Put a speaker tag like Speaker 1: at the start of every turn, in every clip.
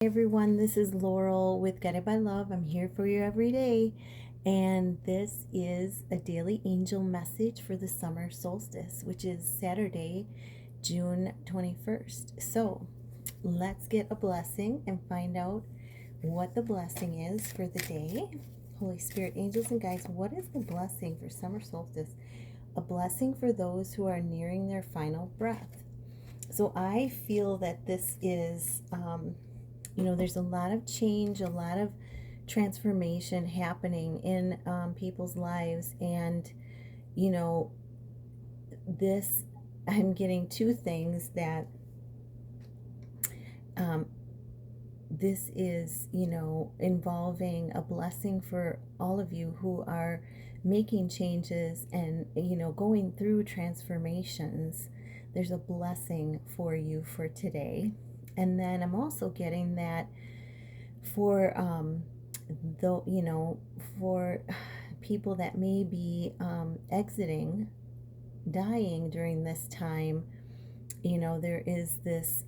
Speaker 1: Hey everyone, this is Laurel with Guided by Love. I'm here for you every day, and this is a daily angel message for the summer solstice, which is Saturday, June 21st. So let's get a blessing and find out what the blessing is for the day. Holy Spirit, angels and guides, what is the blessing for summer solstice? A blessing for those who are nearing their final breath. So I feel that this is there's a lot of change, a lot of transformation happening in people's lives. And, you know, this, I'm getting two things that um, this is, involving a blessing for all of you who are making changes and, going through transformations. There's a blessing for you for today. And then I'm also getting that for for people that may be exiting, dying during this time, there is this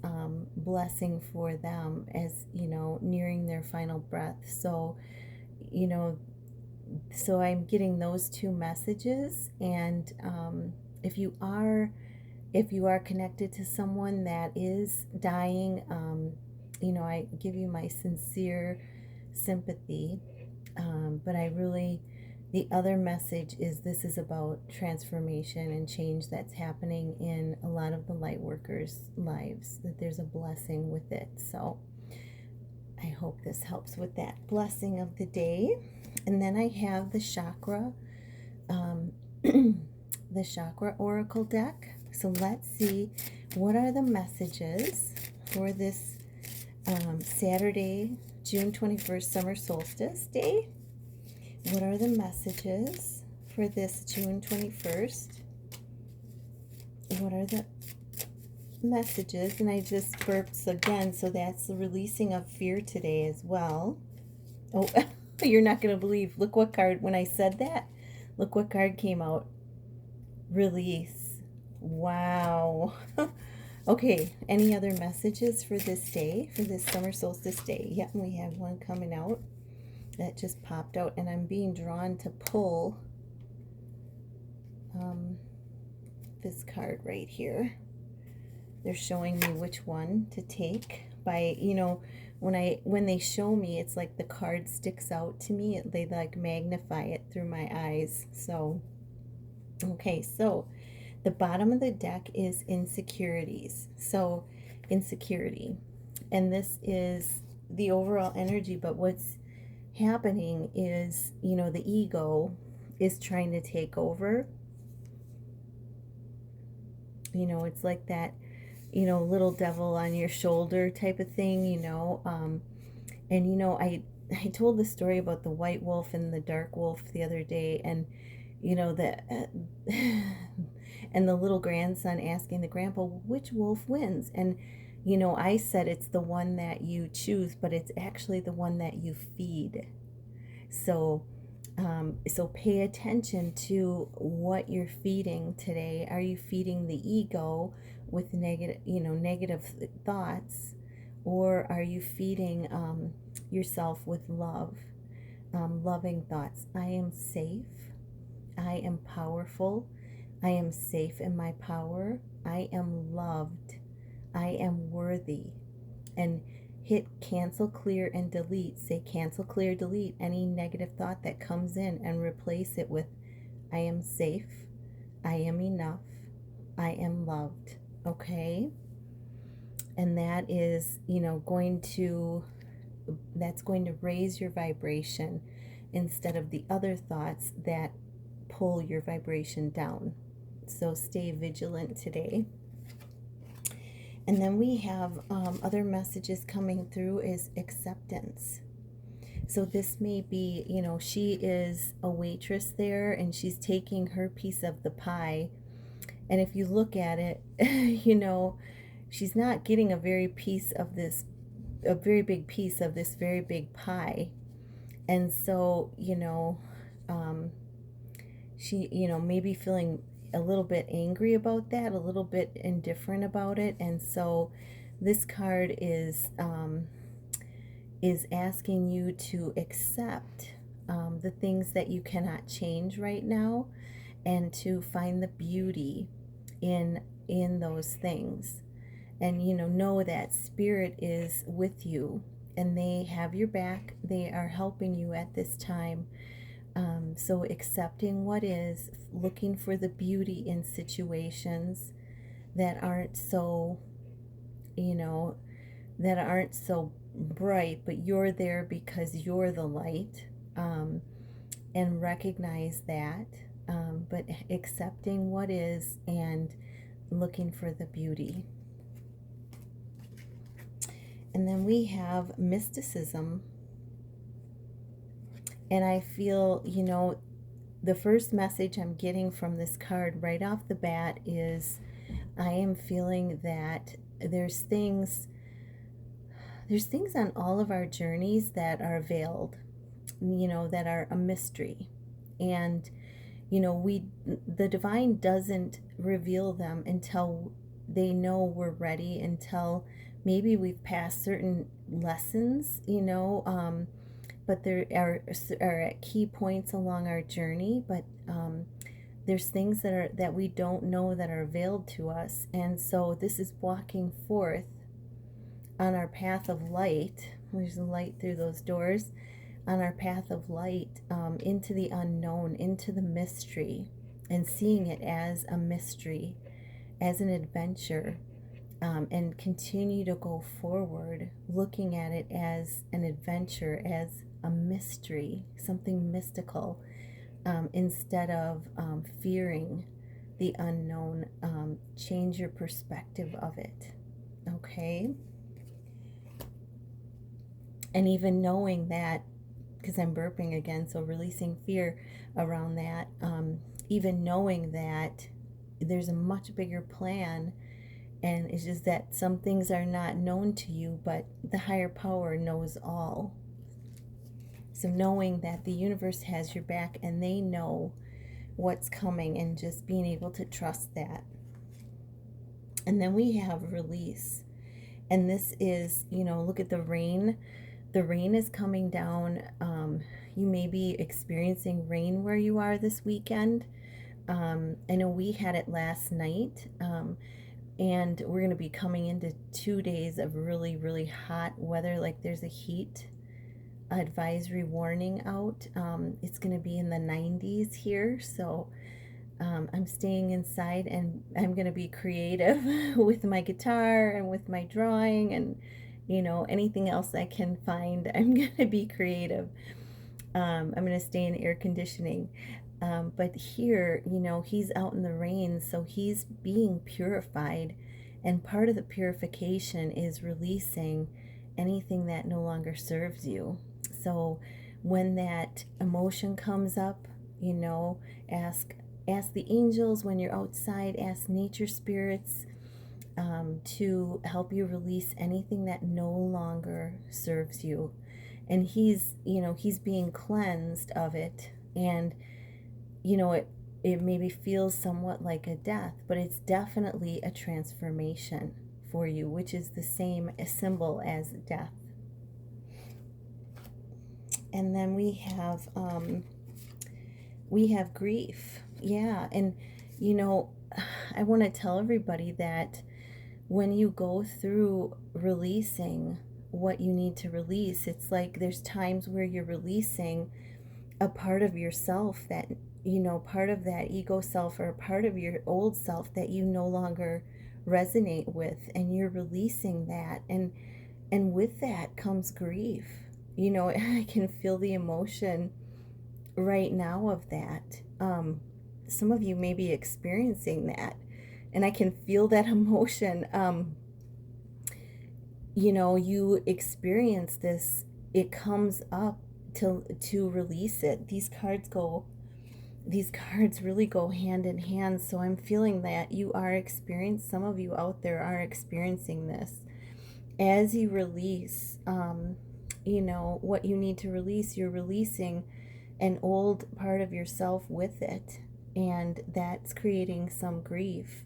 Speaker 1: blessing for them as nearing their final breath. So you know so I'm getting those two messages. And if you are connected to someone that is dying, I give you my sincere sympathy. But the other message is this is about transformation and change that's happening in a lot of the light workers' lives, that there's a blessing with it. So I hope this helps with that blessing of the day. And then I have the chakra, the chakra oracle deck. So let's see, what are the messages for this Saturday, June 21st, summer solstice day? What are the messages for this June 21st? What are the messages? And I just burped again, so that's the releasing of fear today as well. Oh, you're not going to believe. Look what card, when I said that, look what card came out. Release. Wow. Okay, any other messages for this day, for this summer solstice day? Yep, we have one coming out that just popped out, and I'm being drawn to pull this card right here. They're showing me which one to take by, when they show me, it's like the card sticks out to me. They like magnify it through my eyes. So, okay, so the bottom of the deck is insecurities. So, insecurity. And this is the overall energy, but what's happening is, the ego is trying to take over. It's like that, little devil on your shoulder type of thing, and I told the story about the white wolf and the dark wolf the other day, and and the little grandson asking the grandpa, which wolf wins? And I said it's the one that you choose, but it's actually the one that you feed. So so pay attention to what you're feeding today. Are you feeding the ego with negative thoughts, or are you feeding yourself with love, loving thoughts? I am safe. I am powerful. I am safe in my power. I am loved. I am worthy. And hit cancel, clear, and delete. Say cancel, clear, delete any negative thought that comes in and replace it with I am safe. I am enough. I am loved. Okay? And that is, that's going to raise your vibration instead of the other thoughts that pull your vibration down. So stay vigilant today. And then we have other messages coming through is acceptance. So this may be, she is a waitress there and she's taking her piece of the pie. And if you look at it, she's not getting a very big piece of this very big pie. And so, she, maybe feeling a little bit angry about that, a little bit indifferent about it. And so this card is is asking you to accept the things that you cannot change right now, and to find the beauty in those things. And know that spirit is with you, and they have your back. They are helping you at this time. So accepting what is, looking for the beauty in situations that aren't so, you know, that aren't so bright, but you're there because you're the light, and recognize that, but accepting what is and looking for the beauty. And then we have mysticism. And I feel, the first message I'm getting from this card right off the bat is I am feeling that there's things on all of our journeys that are veiled, that are a mystery. And, the divine doesn't reveal them until they know we're ready, until maybe we've passed certain lessons, but there are at key points along our journey, but there's things that we don't know that are veiled to us. And so this is walking forth on our path of light. There's light through those doors. On our path of light, into the unknown, into the mystery, and seeing it as a mystery, as an adventure, and continue to go forward looking at it as an adventure, as a mystery, something mystical, instead of fearing the unknown. Change your perspective of it, okay? And even knowing that, because I'm burping again, so releasing fear around that, even knowing that there's a much bigger plan, and it's just that some things are not known to you, but the higher power knows all. So knowing that the universe has your back and they know what's coming, and just being able to trust that. And then we have release. And this is, look at the rain. The rain is coming down. You may be experiencing rain where you are this weekend. I know we had it last night. And we're going to be coming into 2 days of really, really hot weather. Like there's a heat advisory warning out. It's going to be in the 90s here. So I'm staying inside, and I'm going to be creative with my guitar and with my drawing, and anything else I can find. I'm going to be creative. I'm going to stay in air conditioning. But here, he's out in the rain, so he's being purified. And part of the purification is releasing anything that no longer serves you. So when that emotion comes up, ask the angels when you're outside, ask nature spirits to help you release anything that no longer serves you. And he's being cleansed of it. And it maybe feels somewhat like a death, but it's definitely a transformation for you, which is the same symbol as death. And then we have grief. Yeah. And I want to tell everybody that when you go through releasing what you need to release, it's like there's times where you're releasing a part of yourself that, part of that ego self, or part of your old self that you no longer resonate with, and you're releasing that. And with that comes grief. I can feel the emotion right now of that. Some of you may be experiencing that, and I can feel that emotion. You experience this, it comes up to release it. These cards really go hand in hand. So I'm feeling that some of you out there are experiencing this. As you release, what you need to release, you're releasing an old part of yourself with it. And that's creating some grief.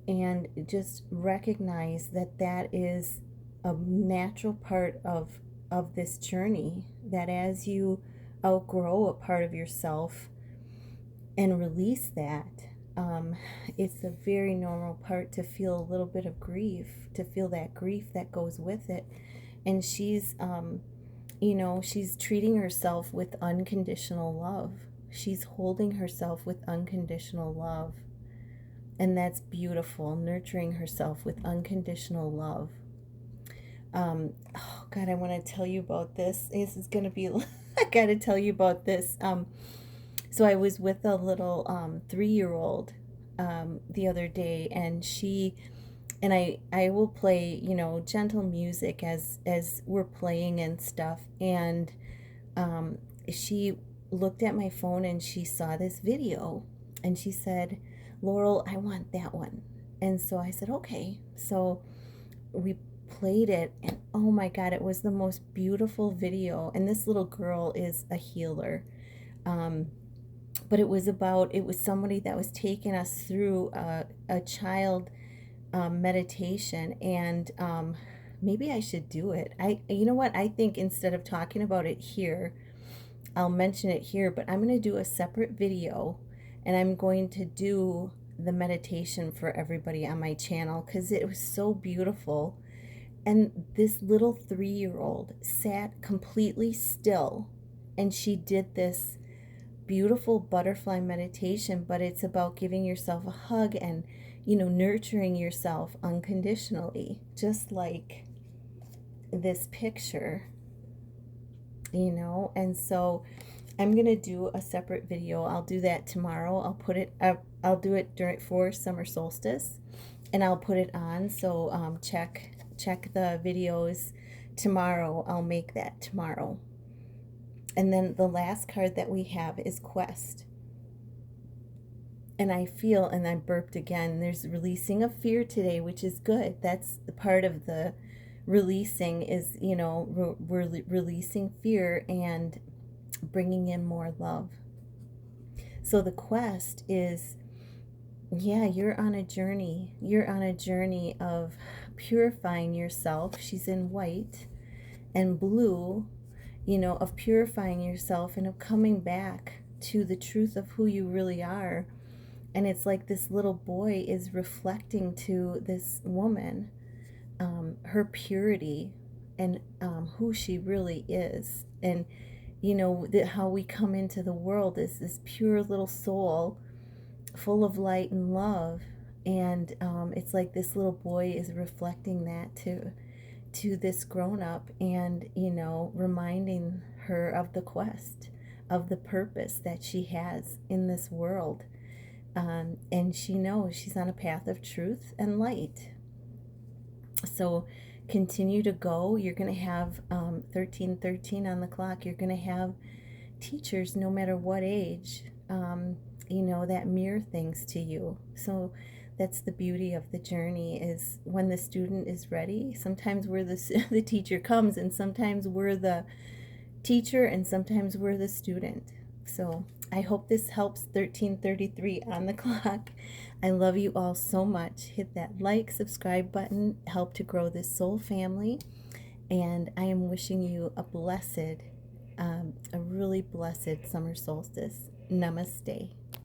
Speaker 1: And just recognize that is a natural part of of this journey, that as you outgrow a part of yourself and release that, it's a very normal part to feel a little bit of grief, to feel that grief that goes with it. And she's, she's treating herself with unconditional love. She's holding herself with unconditional love. And that's beautiful, nurturing herself with unconditional love. Oh God, I want to tell you about this. This is going to be, I got to tell you about this. So I was with a little 3-year-old the other day, and I will play, gentle music as we're playing and stuff. And she looked at my phone and she saw this video, and she said, "Laurel, I want that one." And so I said, "Okay." So we played it, and oh my God, it was the most beautiful video. And this little girl is a healer. But it was somebody that was taking us through a child meditation, and maybe I should do it. You know what? I think instead of talking about it here, I'll mention it here, but I'm going to do a separate video, and I'm going to do the meditation for everybody on my channel because it was so beautiful. And this little 3-year-old sat completely still, and she did this beautiful butterfly meditation, but it's about giving yourself a hug and, nurturing yourself unconditionally, just like this picture, And so I'm going to do a separate video. I'll do that tomorrow. I'll do it for summer solstice, and I'll put it on. So check the videos tomorrow. I'll make that tomorrow. And then the last card that we have is Quest. And I feel, and I burped again, there's releasing of fear today, which is good. That's the part of the releasing is, we're releasing fear and bringing in more love. So the quest is, you're on a journey. You're on a journey of purifying yourself. She's in white and blue, of purifying yourself and of coming back to the truth of who you really are. And it's like this little boy is reflecting to this woman her purity and who she really is. And, how we come into the world is this pure little soul full of light and love. And it's like this little boy is reflecting that to this grown-up and, reminding her of the quest, of the purpose that she has in this world. And she knows she's on a path of truth and light. So continue to go. You're going to have 1313 on the clock. You're going to have teachers, no matter what age, that mirror things to you. So that's the beauty of the journey, is when the student is ready. Sometimes we're the teacher comes, and sometimes we're the teacher, and sometimes we're the student. So I hope this helps. 1333 on the clock. I love you all so much. Hit that like, subscribe button. Help to grow this soul family. And I am wishing you a blessed, a really blessed summer solstice. Namaste.